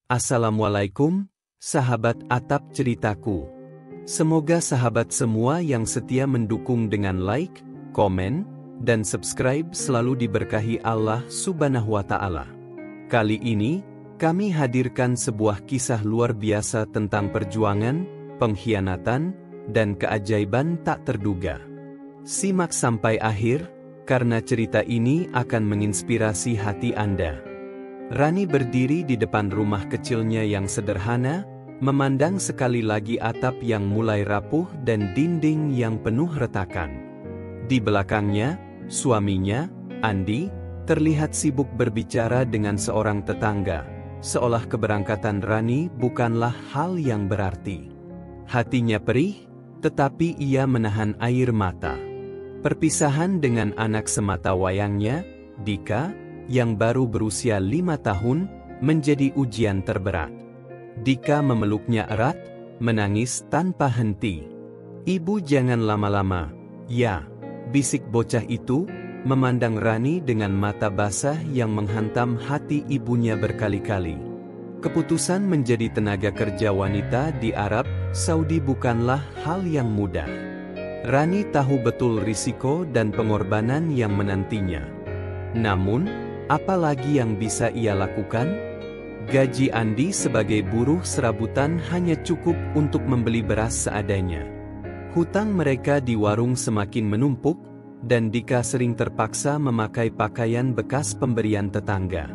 Assalamualaikum, sahabat Atap Ceritaku. Semoga sahabat semua yang setia mendukung dengan like, komen, dan subscribe selalu diberkahi Allah Subhanahu wa Ta'ala. Kali ini, kami hadirkan sebuah kisah luar biasa tentang perjuangan, pengkhianatan, dan keajaiban tak terduga. Simak sampai akhir, karena cerita ini akan menginspirasi hati Anda. Rani berdiri di depan rumah kecilnya yang sederhana, memandang sekali lagi atap yang mulai rapuh dan dinding yang penuh retakan. Di belakangnya, suaminya, Andi, terlihat sibuk berbicara dengan seorang tetangga, seolah keberangkatan Rani bukanlah hal yang berarti. Hatinya perih, tetapi ia menahan air mata. Perpisahan dengan anak semata wayangnya, Dika, yang baru berusia 5 tahun, menjadi ujian terberat. Dika memeluknya erat, menangis tanpa henti. "Ibu jangan lama-lama, ya," bisik bocah itu, memandang Rani dengan mata basah yang menghantam hati ibunya berkali-kali. Keputusan menjadi tenaga kerja wanita di Arab Saudi bukanlah hal yang mudah. Rani tahu betul risiko dan pengorbanan yang menantinya. Namun, apa lagi yang bisa ia lakukan? Gaji Andi sebagai buruh serabutan hanya cukup untuk membeli beras seadanya. Hutang mereka di warung semakin menumpuk, dan Dika sering terpaksa memakai pakaian bekas pemberian tetangga.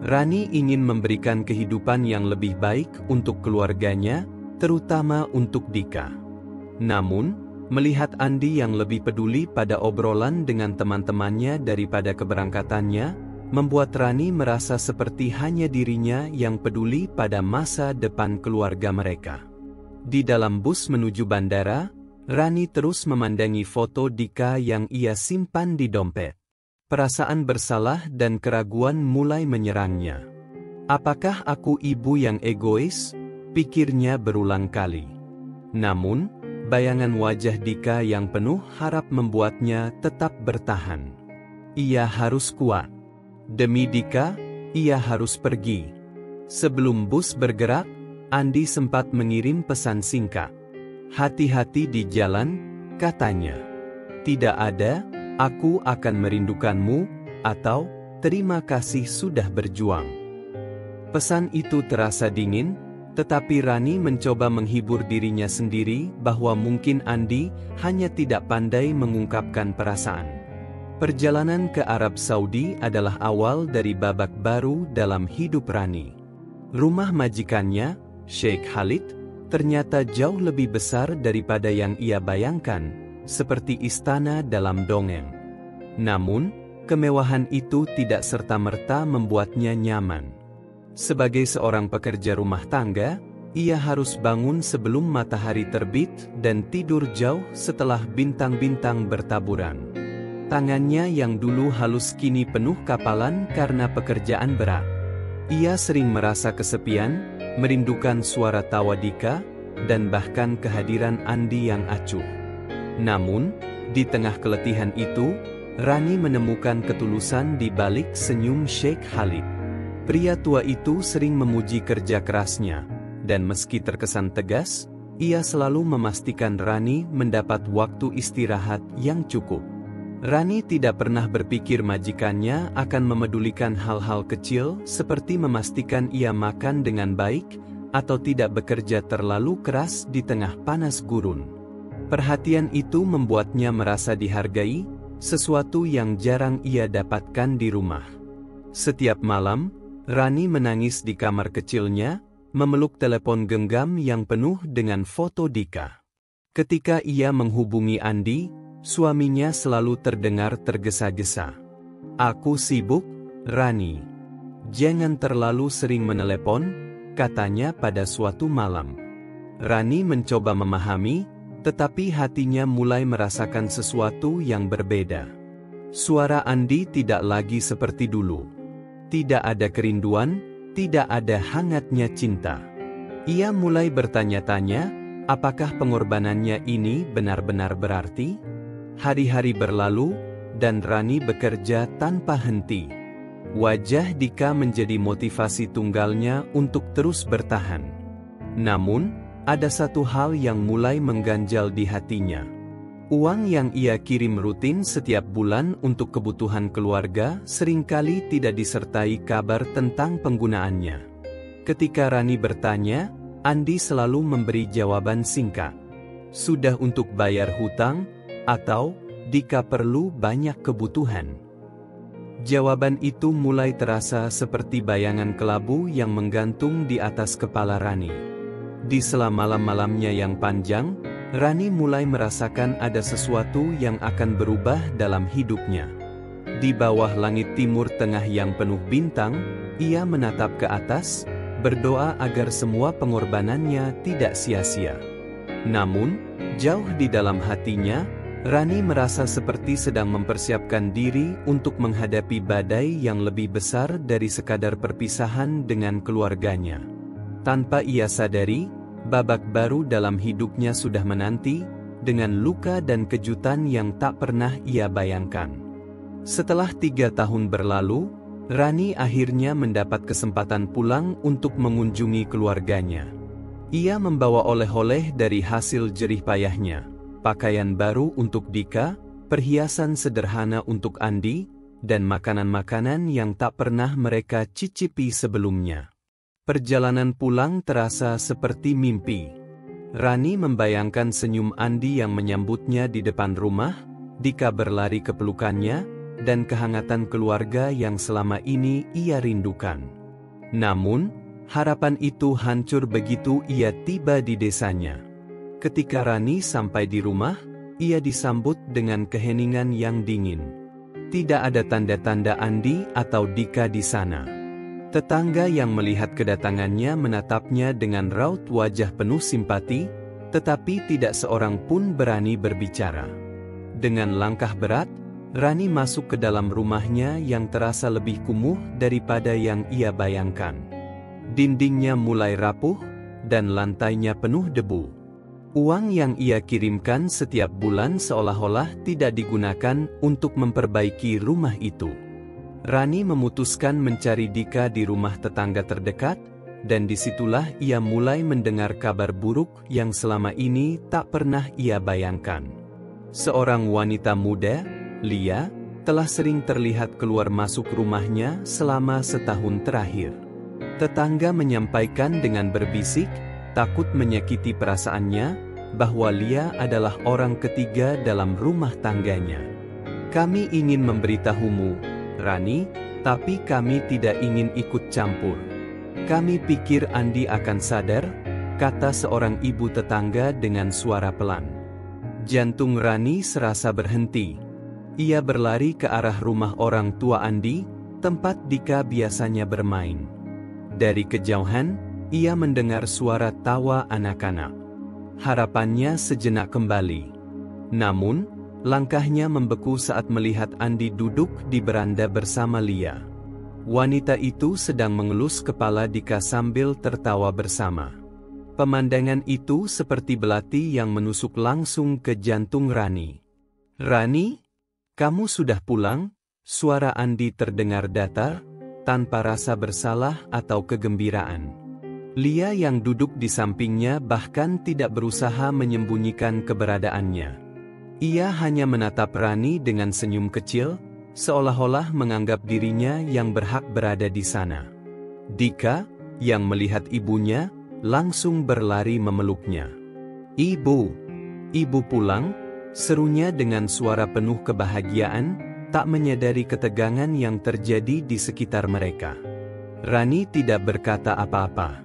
Rani ingin memberikan kehidupan yang lebih baik untuk keluarganya, terutama untuk Dika. Namun, melihat Andi yang lebih peduli pada obrolan dengan teman-temannya daripada keberangkatannya, membuat Rani merasa seperti hanya dirinya yang peduli pada masa depan keluarga mereka. Di dalam bus menuju bandara, Rani terus memandangi foto Dika yang ia simpan di dompet. Perasaan bersalah dan keraguan mulai menyerangnya. "Apakah aku ibu yang egois?" pikirnya berulang kali. Namun, bayangan wajah Dika yang penuh harap membuatnya tetap bertahan. Ia harus kuat. Demi Dika, ia harus pergi. Sebelum bus bergerak, Andi sempat mengirim pesan singkat. "Hati-hati di jalan," katanya. "Tidak ada, aku akan merindukanmu," atau "terima kasih sudah berjuang." Pesan itu terasa dingin, tetapi Rani mencoba menghibur dirinya sendiri bahwa mungkin Andi hanya tidak pandai mengungkapkan perasaan. Perjalanan ke Arab Saudi adalah awal dari babak baru dalam hidup Rani. Rumah majikannya, Sheikh Khalid, ternyata jauh lebih besar daripada yang ia bayangkan, seperti istana dalam dongeng. Namun, kemewahan itu tidak serta-merta membuatnya nyaman. Sebagai seorang pekerja rumah tangga, ia harus bangun sebelum matahari terbit dan tidur jauh setelah bintang-bintang bertaburan. Tangannya yang dulu halus kini penuh kapalan karena pekerjaan berat. Ia sering merasa kesepian, merindukan suara tawa Dika, dan bahkan kehadiran Andi yang acuh. Namun, di tengah keletihan itu, Rani menemukan ketulusan di balik senyum Sheikh Khalid. Pria tua itu sering memuji kerja kerasnya, dan meski terkesan tegas, ia selalu memastikan Rani mendapat waktu istirahat yang cukup. Rani tidak pernah berpikir majikannya akan memedulikan hal-hal kecil seperti memastikan ia makan dengan baik, atau tidak bekerja terlalu keras di tengah panas gurun. Perhatian itu membuatnya merasa dihargai, sesuatu yang jarang ia dapatkan di rumah. Setiap malam, Rani menangis di kamar kecilnya, memeluk telepon genggam yang penuh dengan foto Dika. Ketika ia menghubungi Andi, suaminya selalu terdengar tergesa-gesa. "Aku sibuk, Rani. Jangan terlalu sering menelepon," katanya pada suatu malam. Rani mencoba memahami, tetapi hatinya mulai merasakan sesuatu yang berbeda. Suara Andi tidak lagi seperti dulu. Tidak ada kerinduan, tidak ada hangatnya cinta. Ia mulai bertanya-tanya, apakah pengorbanannya ini benar-benar berarti? Hari-hari berlalu, dan Rani bekerja tanpa henti. Wajah Dika menjadi motivasi tunggalnya untuk terus bertahan. Namun, ada satu hal yang mulai mengganjal di hatinya. Uang yang ia kirim rutin setiap bulan untuk kebutuhan keluarga seringkali tidak disertai kabar tentang penggunaannya. Ketika Rani bertanya, Andi selalu memberi jawaban singkat. Sudah untuk bayar hutang, atau Dika perlu banyak kebutuhan. Jawaban itu mulai terasa seperti bayangan kelabu yang menggantung di atas kepala Rani. Di sela malam-malamnya yang panjang, Rani mulai merasakan ada sesuatu yang akan berubah dalam hidupnya. Di bawah langit timur tengah yang penuh bintang, ia menatap ke atas, berdoa agar semua pengorbanannya tidak sia-sia. Namun, jauh di dalam hatinya, Rani merasa seperti sedang mempersiapkan diri untuk menghadapi badai yang lebih besar dari sekadar perpisahan dengan keluarganya. Tanpa ia sadari, babak baru dalam hidupnya sudah menanti, dengan luka dan kejutan yang tak pernah ia bayangkan. Setelah 3 tahun berlalu, Rani akhirnya mendapat kesempatan pulang untuk mengunjungi keluarganya. Ia membawa oleh-oleh dari hasil jerih payahnya, pakaian baru untuk Dika, perhiasan sederhana untuk Andi, dan makanan-makanan yang tak pernah mereka cicipi sebelumnya. Perjalanan pulang terasa seperti mimpi. Rani membayangkan senyum Andi yang menyambutnya di depan rumah, Dika berlari ke pelukannya, dan kehangatan keluarga yang selama ini ia rindukan. Namun, harapan itu hancur begitu ia tiba di desanya. Ketika Rani sampai di rumah, ia disambut dengan keheningan yang dingin. Tidak ada tanda-tanda Andi atau Dika di sana. Tetangga yang melihat kedatangannya menatapnya dengan raut wajah penuh simpati, tetapi tidak seorang pun berani berbicara. Dengan langkah berat, Rani masuk ke dalam rumahnya yang terasa lebih kumuh daripada yang ia bayangkan. Dindingnya mulai rapuh, dan lantainya penuh debu. Uang yang ia kirimkan setiap bulan seolah-olah tidak digunakan untuk memperbaiki rumah itu. Rani memutuskan mencari Dika di rumah tetangga terdekat, dan disitulah ia mulai mendengar kabar buruk yang selama ini tak pernah ia bayangkan. Seorang wanita muda, Lia, telah sering terlihat keluar masuk rumahnya selama setahun terakhir. Tetangga menyampaikan dengan berbisik, takut menyakiti perasaannya, bahwa Lia adalah orang ketiga dalam rumah tangganya. Kami ingin memberitahumu, Rani, tapi kami tidak ingin ikut campur. Kami pikir Andi akan sadar, kata seorang ibu tetangga dengan suara pelan. Jantung Rani serasa berhenti. Ia berlari ke arah rumah orang tua Andi, tempat Dika biasanya bermain. Dari kejauhan, ia mendengar suara tawa anak-anak. Harapannya sejenak kembali. Namun, langkahnya membeku saat melihat Andi duduk di beranda bersama Lia. Wanita itu sedang mengelus kepala Dika sambil tertawa bersama. Pemandangan itu seperti belati yang menusuk langsung ke jantung Rani. "Rani, kamu sudah pulang?" Suara Andi terdengar datar, tanpa rasa bersalah atau kegembiraan. Lia yang duduk di sampingnya bahkan tidak berusaha menyembunyikan keberadaannya. Ia hanya menatap Rani dengan senyum kecil, seolah-olah menganggap dirinya yang berhak berada di sana. Dika, yang melihat ibunya, langsung berlari memeluknya. Ibu pulang?" serunya dengan suara penuh kebahagiaan, tak menyadari ketegangan yang terjadi di sekitar mereka. Rani tidak berkata apa-apa.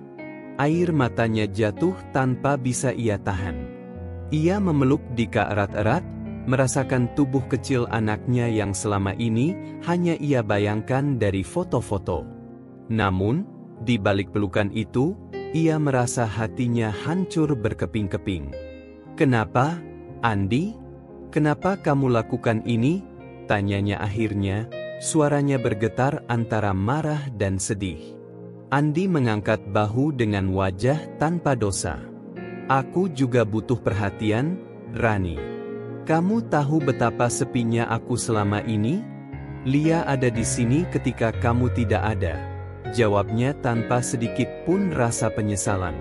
Air matanya jatuh tanpa bisa ia tahan. Ia memeluk Dika erat-erat, merasakan tubuh kecil anaknya yang selama ini hanya ia bayangkan dari foto-foto. Namun, di balik pelukan itu, ia merasa hatinya hancur berkeping-keping. "Kenapa, Andi? Kenapa kamu lakukan ini?" tanyanya akhirnya, suaranya bergetar antara marah dan sedih. Andi mengangkat bahu dengan wajah tanpa dosa. "Aku juga butuh perhatian, Rani. Kamu tahu betapa sepinya aku selama ini?" Lia ada di sini ketika kamu tidak ada, jawabnya tanpa sedikit pun rasa penyesalan.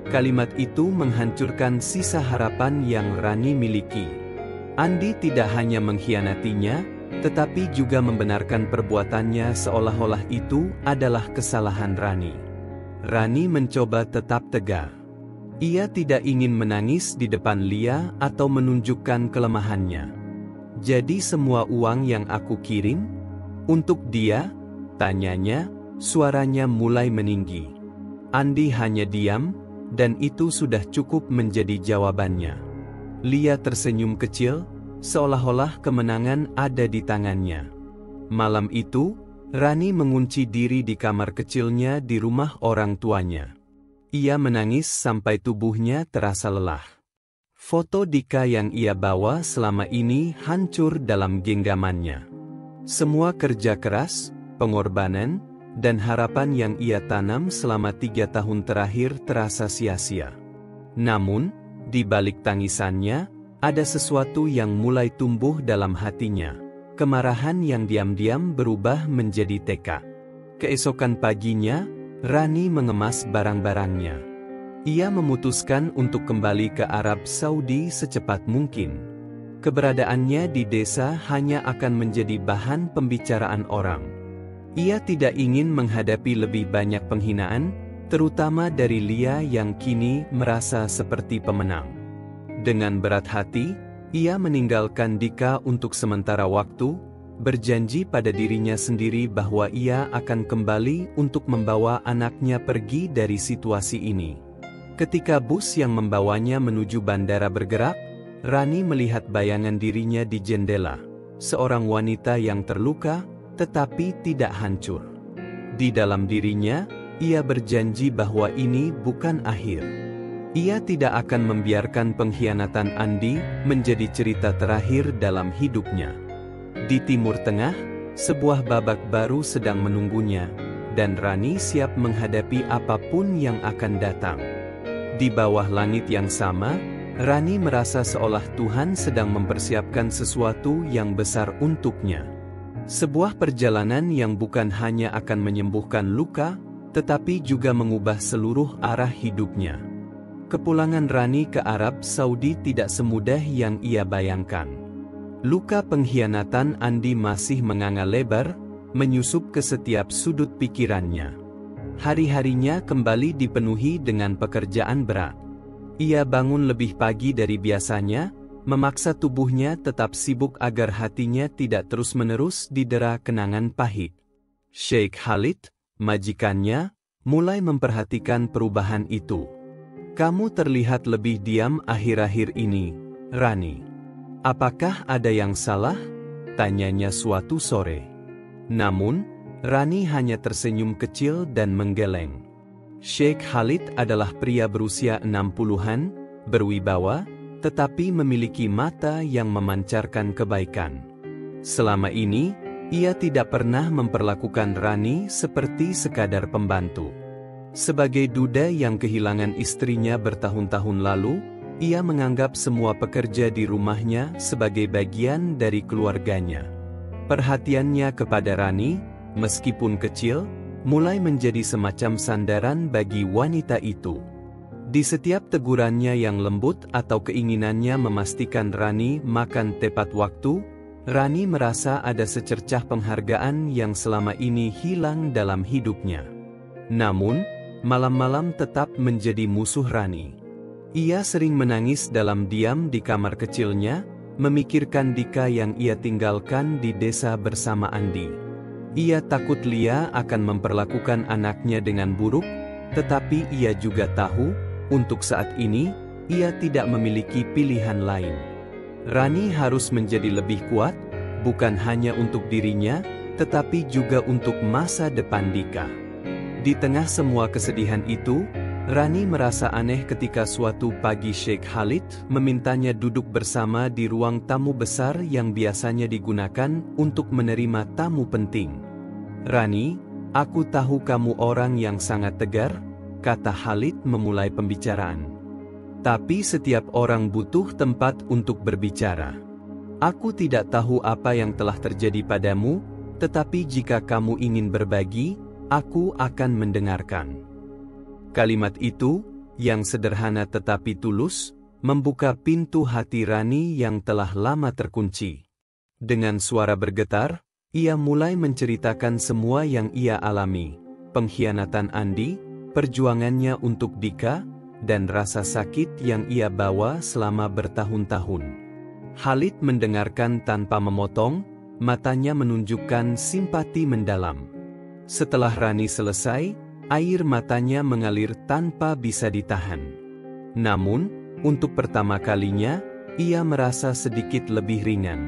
Kalimat itu menghancurkan sisa harapan yang Rani miliki. Andi tidak hanya mengkhianatinya, tetapi juga membenarkan perbuatannya seolah-olah itu adalah kesalahan Rani. Rani mencoba tetap tegar. Ia tidak ingin menangis di depan Lia atau menunjukkan kelemahannya. Jadi semua uang yang aku kirim? Untuk dia? Tanyanya, suaranya mulai meninggi. Andi hanya diam, dan itu sudah cukup menjadi jawabannya. Lia tersenyum kecil, seolah-olah kemenangan ada di tangannya. Malam itu, Rani mengunci diri di kamar kecilnya di rumah orang tuanya. Ia menangis sampai tubuhnya terasa lelah. Foto Dika yang ia bawa selama ini hancur dalam genggamannya. Semua kerja keras, pengorbanan, dan harapan yang ia tanam selama 3 tahun terakhir terasa sia-sia. Namun, di balik tangisannya, ada sesuatu yang mulai tumbuh dalam hatinya. Kemarahan yang diam-diam berubah menjadi tekad. Keesokan paginya, Rani mengemas barang-barangnya. Ia memutuskan untuk kembali ke Arab Saudi secepat mungkin. Keberadaannya di desa hanya akan menjadi bahan pembicaraan orang. Ia tidak ingin menghadapi lebih banyak penghinaan, terutama dari Lia yang kini merasa seperti pemenang. Dengan berat hati, ia meninggalkan Dika untuk sementara waktu, berjanji pada dirinya sendiri bahwa ia akan kembali untuk membawa anaknya pergi dari situasi ini. Ketika bus yang membawanya menuju bandara bergerak, Rani melihat bayangan dirinya di jendela, seorang wanita yang terluka, tetapi tidak hancur. Di dalam dirinya, ia berjanji bahwa ini bukan akhir. Ia tidak akan membiarkan pengkhianatan Andi menjadi cerita terakhir dalam hidupnya. Di Timur Tengah, sebuah babak baru sedang menunggunya, dan Rani siap menghadapi apapun yang akan datang. Di bawah langit yang sama, Rani merasa seolah Tuhan sedang mempersiapkan sesuatu yang besar untuknya. Sebuah perjalanan yang bukan hanya akan menyembuhkan luka, tetapi juga mengubah seluruh arah hidupnya. Kepulangan Rani ke Arab Saudi tidak semudah yang ia bayangkan. Luka pengkhianatan Andi masih menganga lebar, menyusup ke setiap sudut pikirannya. Hari-harinya kembali dipenuhi dengan pekerjaan berat. Ia bangun lebih pagi dari biasanya, memaksa tubuhnya tetap sibuk agar hatinya tidak terus-menerus didera kenangan pahit. Sheikh Khalid, majikannya, mulai memperhatikan perubahan itu. "Kamu terlihat lebih diam akhir-akhir ini, Rani. Apakah ada yang salah?" tanyanya suatu sore. Namun, Rani hanya tersenyum kecil dan menggeleng. Sheikh Khalid adalah pria berusia 60-an, berwibawa, tetapi memiliki mata yang memancarkan kebaikan. Selama ini, ia tidak pernah memperlakukan Rani seperti sekadar pembantu. Sebagai duda yang kehilangan istrinya bertahun-tahun lalu, ia menganggap semua pekerja di rumahnya sebagai bagian dari keluarganya. Perhatiannya kepada Rani, meskipun kecil, mulai menjadi semacam sandaran bagi wanita itu. Di setiap tegurannya yang lembut atau keinginannya memastikan Rani makan tepat waktu, Rani merasa ada secercah penghargaan yang selama ini hilang dalam hidupnya. Namun, malam-malam tetap menjadi musuh Rani. Ia sering menangis dalam diam di kamar kecilnya, memikirkan Dika yang ia tinggalkan di desa bersama Andi. Ia takut Lia akan memperlakukan anaknya dengan buruk, tetapi ia juga tahu, untuk saat ini, ia tidak memiliki pilihan lain. Rani harus menjadi lebih kuat, bukan hanya untuk dirinya, tetapi juga untuk masa depan Dika. Di tengah semua kesedihan itu, Rani merasa aneh ketika suatu pagi Sheikh Khalid memintanya duduk bersama di ruang tamu besar yang biasanya digunakan untuk menerima tamu penting. "Rani, aku tahu kamu orang yang sangat tegar," kata Khalid memulai pembicaraan. "Tapi setiap orang butuh tempat untuk berbicara. Aku tidak tahu apa yang telah terjadi padamu, tetapi jika kamu ingin berbagi, aku akan mendengarkan." Kalimat itu, yang sederhana tetapi tulus, membuka pintu hati Rani yang telah lama terkunci. Dengan suara bergetar, ia mulai menceritakan semua yang ia alami, pengkhianatan Andi, perjuangannya untuk Dika, dan rasa sakit yang ia bawa selama bertahun-tahun. Khalid mendengarkan tanpa memotong, matanya menunjukkan simpati mendalam. Setelah Rani selesai, air matanya mengalir tanpa bisa ditahan. Namun, untuk pertama kalinya, ia merasa sedikit lebih ringan.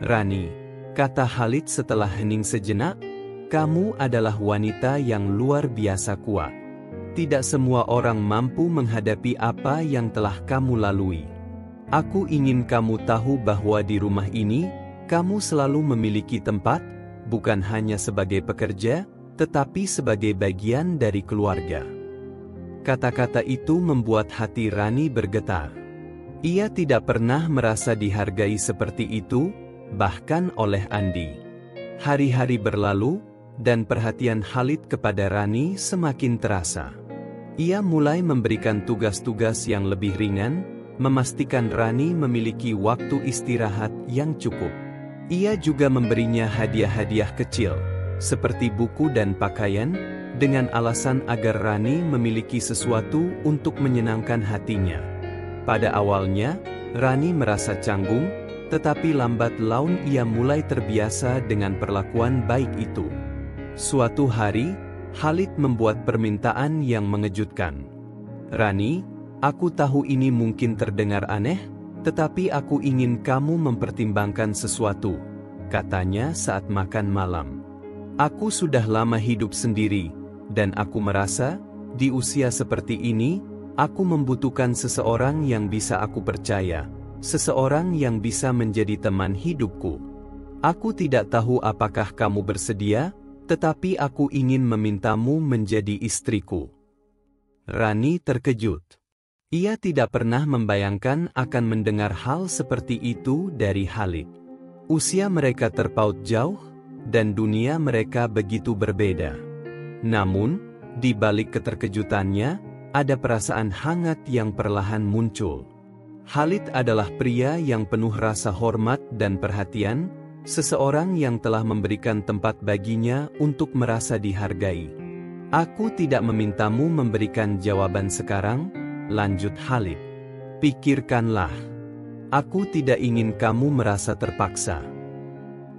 "Rani," kata Khalid setelah hening sejenak, "kamu adalah wanita yang luar biasa kuat. Tidak semua orang mampu menghadapi apa yang telah kamu lalui. Aku ingin kamu tahu bahwa di rumah ini, kamu selalu memiliki tempat, bukan hanya sebagai pekerja, tetapi sebagai bagian dari keluarga." Kata-kata itu membuat hati Rani bergetar. Ia tidak pernah merasa dihargai seperti itu, bahkan oleh Andi. Hari-hari berlalu, dan perhatian Khalid kepada Rani semakin terasa. Ia mulai memberikan tugas-tugas yang lebih ringan, memastikan Rani memiliki waktu istirahat yang cukup. Ia juga memberinya hadiah-hadiah kecil, seperti buku dan pakaian, dengan alasan agar Rani memiliki sesuatu untuk menyenangkan hatinya. Pada awalnya, Rani merasa canggung, tetapi lambat laun ia mulai terbiasa dengan perlakuan baik itu. Suatu hari, Khalid membuat permintaan yang mengejutkan. "Rani, aku tahu ini mungkin terdengar aneh, tetapi aku ingin kamu mempertimbangkan sesuatu," katanya saat makan malam. "Aku sudah lama hidup sendiri, dan aku merasa, di usia seperti ini, aku membutuhkan seseorang yang bisa aku percaya. Seseorang yang bisa menjadi teman hidupku. Aku tidak tahu apakah kamu bersedia, tetapi aku ingin memintamu menjadi istriku." Rani terkejut. Ia tidak pernah membayangkan akan mendengar hal seperti itu dari Khalid. Usia mereka terpaut jauh, dan dunia mereka begitu berbeda. Namun, di balik keterkejutannya, ada perasaan hangat yang perlahan muncul. Khalid adalah pria yang penuh rasa hormat dan perhatian, seseorang yang telah memberikan tempat baginya untuk merasa dihargai. "Aku tidak memintamu memberikan jawaban sekarang," lanjut Khalid. "Pikirkanlah. Aku tidak ingin kamu merasa terpaksa."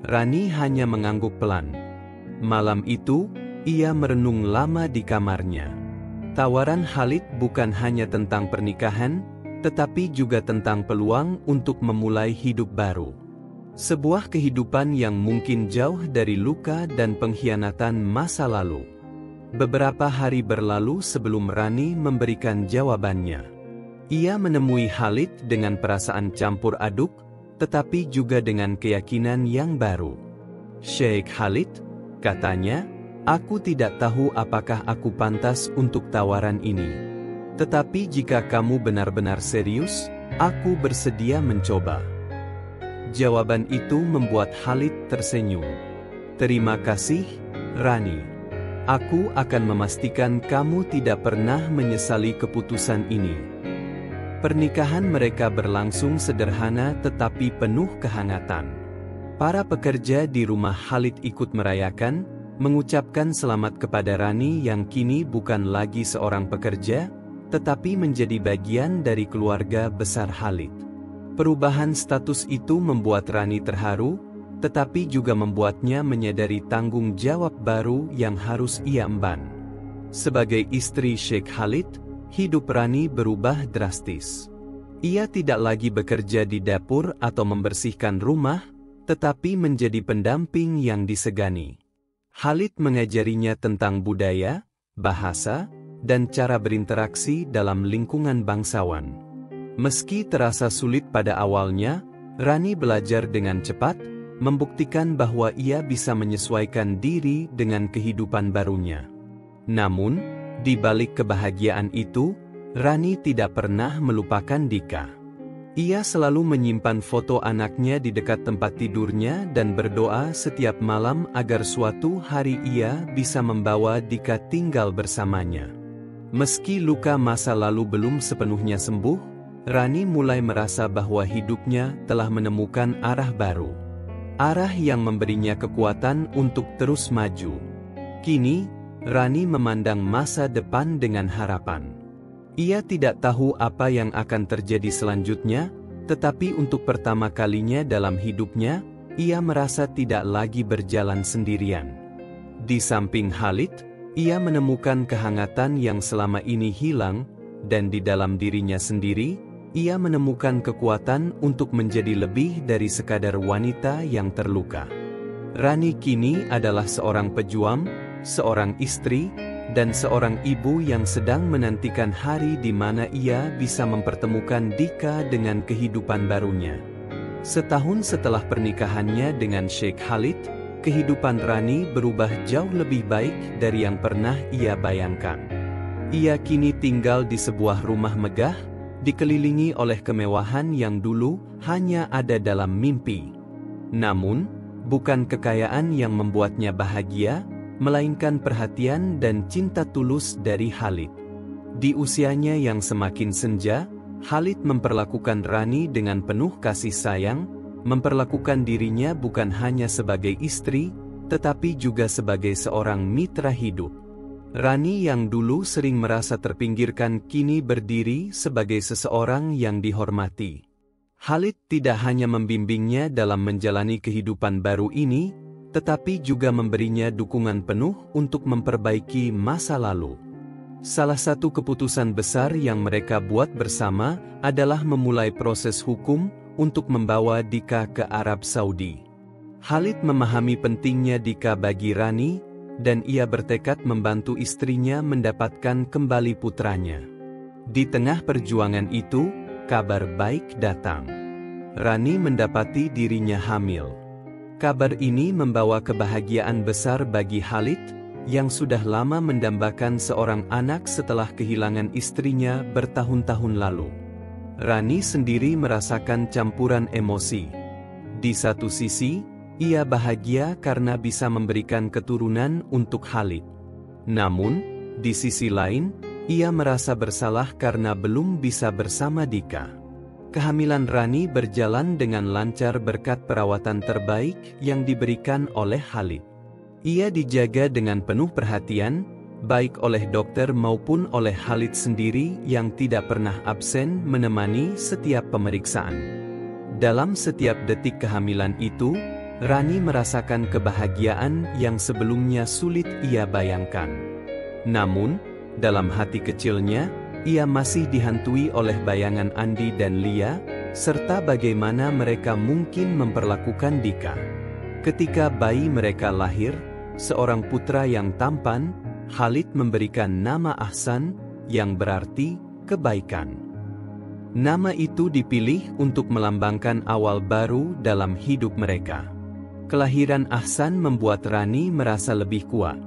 Rani hanya mengangguk pelan. Malam itu, ia merenung lama di kamarnya. Tawaran Khalid bukan hanya tentang pernikahan, tetapi juga tentang peluang untuk memulai hidup baru. Sebuah kehidupan yang mungkin jauh dari luka dan pengkhianatan masa lalu. Beberapa hari berlalu sebelum Rani memberikan jawabannya. Ia menemui Khalid dengan perasaan campur aduk, tetapi juga dengan keyakinan yang baru. "Sheikh Khalid," katanya, "aku tidak tahu apakah aku pantas untuk tawaran ini. Tetapi jika kamu benar-benar serius, aku bersedia mencoba." Jawaban itu membuat Khalid tersenyum. "Terima kasih, Rani. Aku akan memastikan kamu tidak pernah menyesali keputusan ini." Pernikahan mereka berlangsung sederhana tetapi penuh kehangatan. Para pekerja di rumah Khalid ikut merayakan, mengucapkan selamat kepada Rani yang kini bukan lagi seorang pekerja, tetapi menjadi bagian dari keluarga besar Khalid. Perubahan status itu membuat Rani terharu, tetapi juga membuatnya menyadari tanggung jawab baru yang harus ia emban. Sebagai istri Sheikh Khalid, hidup Rani berubah drastis. Ia tidak lagi bekerja di dapur atau membersihkan rumah, tetapi menjadi pendamping yang disegani. Khalid mengajarinya tentang budaya, bahasa, dan cara berinteraksi dalam lingkungan bangsawan. Meski terasa sulit pada awalnya, Rani belajar dengan cepat, membuktikan bahwa ia bisa menyesuaikan diri dengan kehidupan barunya. Namun, di balik kebahagiaan itu, Rani tidak pernah melupakan Dika. Ia selalu menyimpan foto anaknya di dekat tempat tidurnya dan berdoa setiap malam agar suatu hari ia bisa membawa Dika tinggal bersamanya. Meski luka masa lalu belum sepenuhnya sembuh, Rani mulai merasa bahwa hidupnya telah menemukan arah baru. Arah yang memberinya kekuatan untuk terus maju. Kini, Rani memandang masa depan dengan harapan. Ia tidak tahu apa yang akan terjadi selanjutnya, tetapi untuk pertama kalinya dalam hidupnya, ia merasa tidak lagi berjalan sendirian. Di samping Khalid, ia menemukan kehangatan yang selama ini hilang, dan di dalam dirinya sendiri, ia menemukan kekuatan untuk menjadi lebih dari sekadar wanita yang terluka. Rani kini adalah seorang pejuang, seorang istri, dan seorang ibu yang sedang menantikan hari di mana ia bisa mempertemukan Dika dengan kehidupan barunya. Setahun setelah pernikahannya dengan Sheikh Khalid, kehidupan Rani berubah jauh lebih baik dari yang pernah ia bayangkan. Ia kini tinggal di sebuah rumah megah, dikelilingi oleh kemewahan yang dulu hanya ada dalam mimpi. Namun, bukan kekayaan yang membuatnya bahagia, melainkan perhatian dan cinta tulus dari Khalid. Di usianya yang semakin senja, Khalid memperlakukan Rani dengan penuh kasih sayang, memperlakukan dirinya bukan hanya sebagai istri, tetapi juga sebagai seorang mitra hidup. Rani yang dulu sering merasa terpinggirkan kini berdiri sebagai seseorang yang dihormati. Khalid tidak hanya membimbingnya dalam menjalani kehidupan baru ini, tetapi juga memberinya dukungan penuh untuk memperbaiki masa lalu. Salah satu keputusan besar yang mereka buat bersama adalah memulai proses hukum untuk membawa Dika ke Arab Saudi. Khalid memahami pentingnya Dika bagi Rani, dan ia bertekad membantu istrinya mendapatkan kembali putranya. Di tengah perjuangan itu, kabar baik datang. Rani mendapati dirinya hamil. Kabar ini membawa kebahagiaan besar bagi Khalid, yang sudah lama mendambakan seorang anak setelah kehilangan istrinya bertahun-tahun lalu. Rani sendiri merasakan campuran emosi. Di satu sisi, ia bahagia karena bisa memberikan keturunan untuk Khalid. Namun, di sisi lain, ia merasa bersalah karena belum bisa bersama Dika. Kehamilan Rani berjalan dengan lancar berkat perawatan terbaik yang diberikan oleh Khalid. Ia dijaga dengan penuh perhatian, baik oleh dokter maupun oleh Khalid sendiri yang tidak pernah absen menemani setiap pemeriksaan. Dalam setiap detik kehamilan itu, Rani merasakan kebahagiaan yang sebelumnya sulit ia bayangkan. Namun, dalam hati kecilnya, ia masih dihantui oleh bayangan Andi dan Lia, serta bagaimana mereka mungkin memperlakukan Dika. Ketika bayi mereka lahir, seorang putra yang tampan, Khalid memberikan nama Ahsan, yang berarti kebaikan. Nama itu dipilih untuk melambangkan awal baru dalam hidup mereka. Kelahiran Ahsan membuat Rani merasa lebih kuat.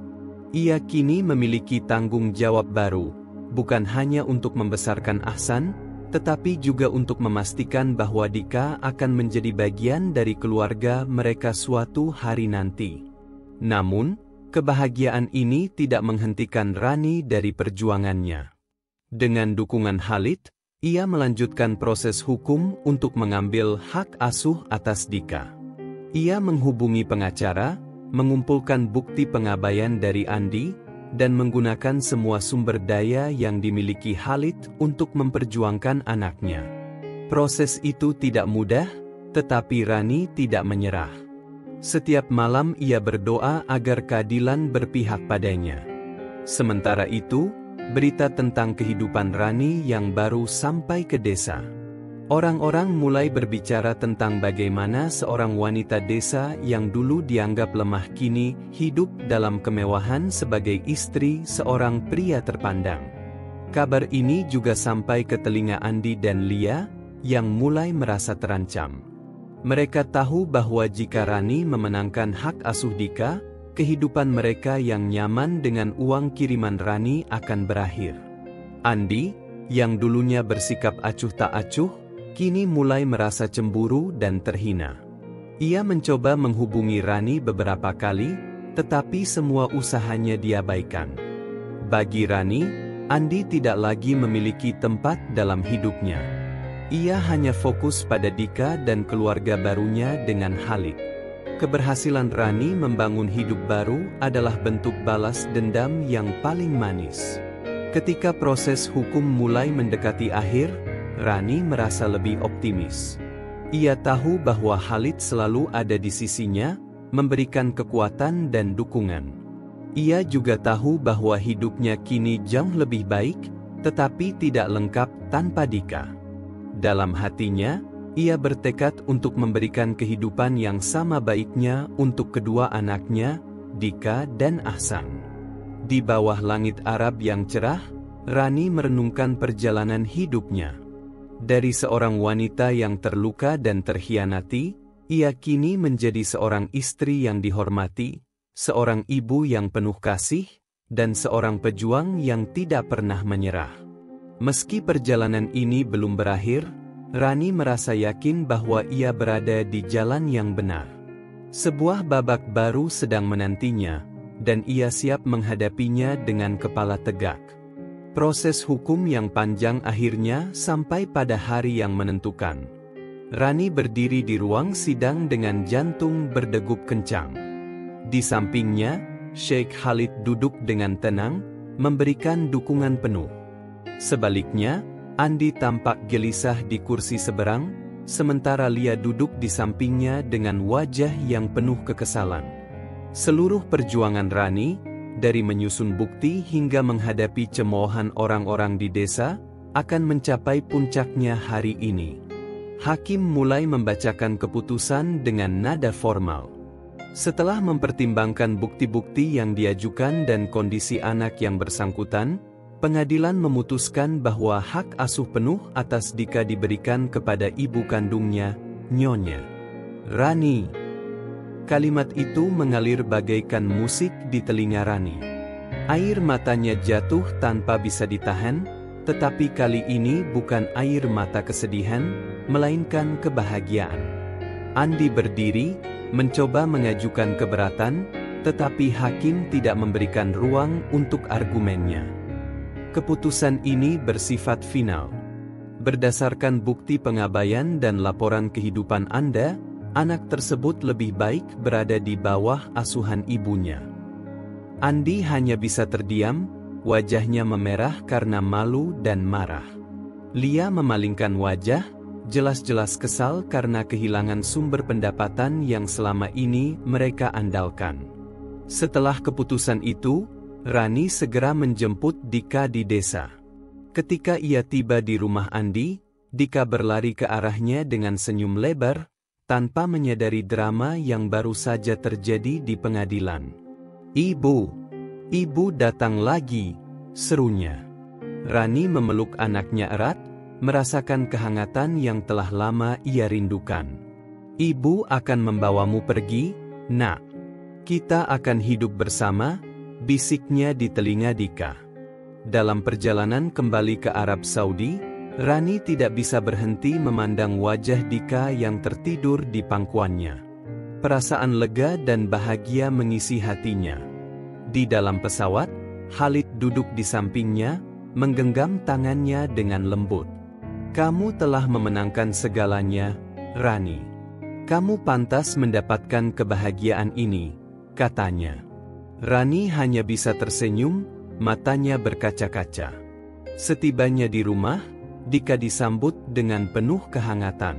Ia kini memiliki tanggung jawab baru, bukan hanya untuk membesarkan Ahsan, tetapi juga untuk memastikan bahwa Dika akan menjadi bagian dari keluarga mereka suatu hari nanti. Namun, kebahagiaan ini tidak menghentikan Rani dari perjuangannya. Dengan dukungan Khalid, ia melanjutkan proses hukum untuk mengambil hak asuh atas Dika. Ia menghubungi pengacara, mengumpulkan bukti pengabaian dari Andi, dan menggunakan semua sumber daya yang dimiliki Khalid untuk memperjuangkan anaknya. Proses itu tidak mudah, tetapi Rani tidak menyerah. Setiap malam ia berdoa agar keadilan berpihak padanya. Sementara itu, berita tentang kehidupan Rani yang baru sampai ke desa. Orang-orang mulai berbicara tentang bagaimana seorang wanita desa yang dulu dianggap lemah kini hidup dalam kemewahan sebagai istri seorang pria terpandang. Kabar ini juga sampai ke telinga Andi dan Lia, yang mulai merasa terancam. Mereka tahu bahwa jika Rani memenangkan hak asuh Dika, kehidupan mereka yang nyaman dengan uang kiriman Rani akan berakhir. Andi, yang dulunya bersikap acuh tak acuh, kini mulai merasa cemburu dan terhina. Ia mencoba menghubungi Rani beberapa kali, tetapi semua usahanya diabaikan. Bagi Rani, Andi tidak lagi memiliki tempat dalam hidupnya. Ia hanya fokus pada Dika dan keluarga barunya dengan Khalid. Keberhasilan Rani membangun hidup baru adalah bentuk balas dendam yang paling manis. Ketika proses hukum mulai mendekati akhir, Rani merasa lebih optimis. Ia tahu bahwa Khalid selalu ada di sisinya, memberikan kekuatan dan dukungan. Ia juga tahu bahwa hidupnya kini jauh lebih baik, tetapi tidak lengkap tanpa Dika. Dalam hatinya, ia bertekad untuk memberikan kehidupan yang sama baiknya untuk kedua anaknya, Dika dan Ahsan. Di bawah langit Arab yang cerah, Rani merenungkan perjalanan hidupnya. Dari seorang wanita yang terluka dan terhianati, ia kini menjadi seorang istri yang dihormati, seorang ibu yang penuh kasih, dan seorang pejuang yang tidak pernah menyerah. Meski perjalanan ini belum berakhir, Rani merasa yakin bahwa ia berada di jalan yang benar. Sebuah babak baru sedang menantinya, dan ia siap menghadapinya dengan kepala tegak. Proses hukum yang panjang akhirnya sampai pada hari yang menentukan. Rani berdiri di ruang sidang dengan jantung berdegup kencang. Di sampingnya, Sheikh Khalid duduk dengan tenang, memberikan dukungan penuh. Sebaliknya, Andi tampak gelisah di kursi seberang, sementara Lia duduk di sampingnya dengan wajah yang penuh kekesalan. Seluruh perjuangan Rani, dari menyusun bukti hingga menghadapi cemoohan orang-orang di desa, akan mencapai puncaknya hari ini. Hakim mulai membacakan keputusan dengan nada formal. Setelah mempertimbangkan bukti-bukti yang diajukan dan kondisi anak yang bersangkutan, pengadilan memutuskan bahwa hak asuh penuh atas Dika diberikan kepada ibu kandungnya, Nyonya Rani. Kalimat itu mengalir bagaikan musik di telinga Rani. Air matanya jatuh tanpa bisa ditahan, tetapi kali ini bukan air mata kesedihan, melainkan kebahagiaan. Andi berdiri, mencoba mengajukan keberatan, tetapi hakim tidak memberikan ruang untuk argumennya. Keputusan ini bersifat final. Berdasarkan bukti pengabaian dan laporan kehidupan Anda, anak tersebut lebih baik berada di bawah asuhan ibunya. Andi hanya bisa terdiam, wajahnya memerah karena malu dan marah. Lia memalingkan wajah, jelas-jelas kesal karena kehilangan sumber pendapatan yang selama ini mereka andalkan. Setelah keputusan itu, Rani segera menjemput Dika di desa. Ketika ia tiba di rumah Andi, Dika berlari ke arahnya dengan senyum lebar, tanpa menyadari drama yang baru saja terjadi di pengadilan. Ibu datang lagi, serunya. Rani memeluk anaknya erat, merasakan kehangatan yang telah lama ia rindukan. Ibu akan membawamu pergi, nak. Kita akan hidup bersama, bisiknya di telinga Dika. Dalam perjalanan kembali ke Arab Saudi, Rani tidak bisa berhenti memandang wajah Dika yang tertidur di pangkuannya. Perasaan lega dan bahagia mengisi hatinya. Di dalam pesawat, Khalid duduk di sampingnya, menggenggam tangannya dengan lembut. Kamu telah memenangkan segalanya, Rani. Kamu pantas mendapatkan kebahagiaan ini, katanya. Rani hanya bisa tersenyum, matanya berkaca-kaca. Setibanya di rumah, Dika disambut dengan penuh kehangatan.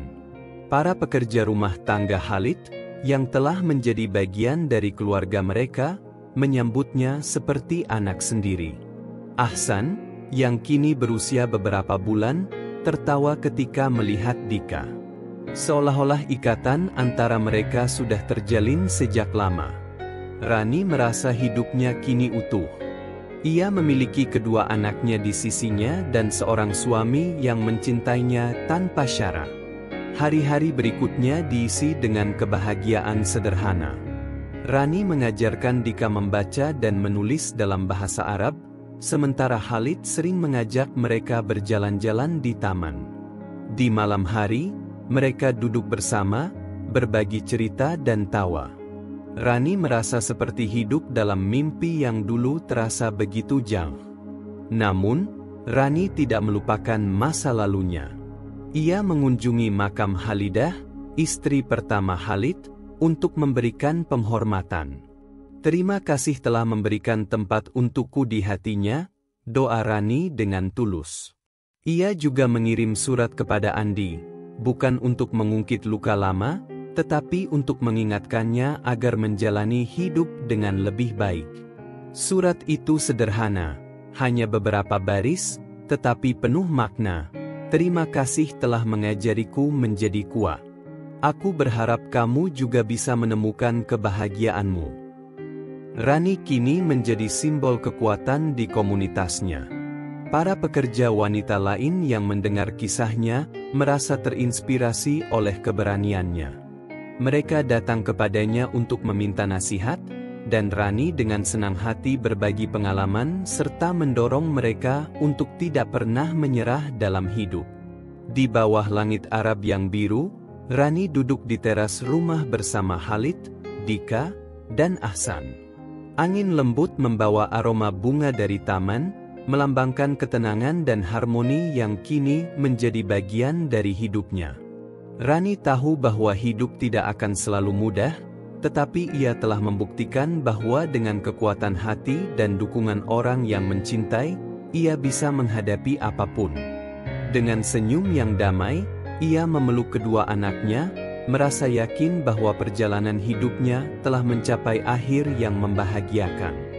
Para pekerja rumah tangga Khalid, yang telah menjadi bagian dari keluarga mereka, menyambutnya seperti anak sendiri. Ahsan, yang kini berusia beberapa bulan, tertawa ketika melihat Dika. Seolah-olah ikatan antara mereka sudah terjalin sejak lama. Rani merasa hidupnya kini utuh. Ia memiliki kedua anaknya di sisinya dan seorang suami yang mencintainya tanpa syarat. Hari-hari berikutnya diisi dengan kebahagiaan sederhana. Rani mengajarkan Dika membaca dan menulis dalam bahasa Arab, sementara Khalid sering mengajak mereka berjalan-jalan di taman. Di malam hari, mereka duduk bersama, berbagi cerita dan tawa. Rani merasa seperti hidup dalam mimpi yang dulu terasa begitu jauh. Namun, Rani tidak melupakan masa lalunya. Ia mengunjungi makam Halidah, istri pertama Khalid, untuk memberikan penghormatan. "Terima kasih telah memberikan tempat untukku di hatinya," doa Rani dengan tulus. Ia juga mengirim surat kepada Andi, bukan untuk mengungkit luka lama, tetapi untuk mengingatkannya agar menjalani hidup dengan lebih baik. Surat itu sederhana, hanya beberapa baris, tetapi penuh makna. "Terima kasih telah mengajariku menjadi kuat. Aku berharap kamu juga bisa menemukan kebahagiaanmu." Rani kini menjadi simbol kekuatan di komunitasnya. Para pekerja wanita lain yang mendengar kisahnya merasa terinspirasi oleh keberaniannya. Mereka datang kepadanya untuk meminta nasihat, dan Rani dengan senang hati berbagi pengalaman serta mendorong mereka untuk tidak pernah menyerah dalam hidup. Di bawah langit Arab yang biru, Rani duduk di teras rumah bersama Khalid, Dika, dan Ahsan. Angin lembut membawa aroma bunga dari taman, melambangkan ketenangan dan harmoni yang kini menjadi bagian dari hidupnya. Rani tahu bahwa hidup tidak akan selalu mudah, tetapi ia telah membuktikan bahwa dengan kekuatan hati dan dukungan orang yang mencintai, ia bisa menghadapi apapun. Dengan senyum yang damai, ia memeluk kedua anaknya, merasa yakin bahwa perjalanan hidupnya telah mencapai akhir yang membahagiakan.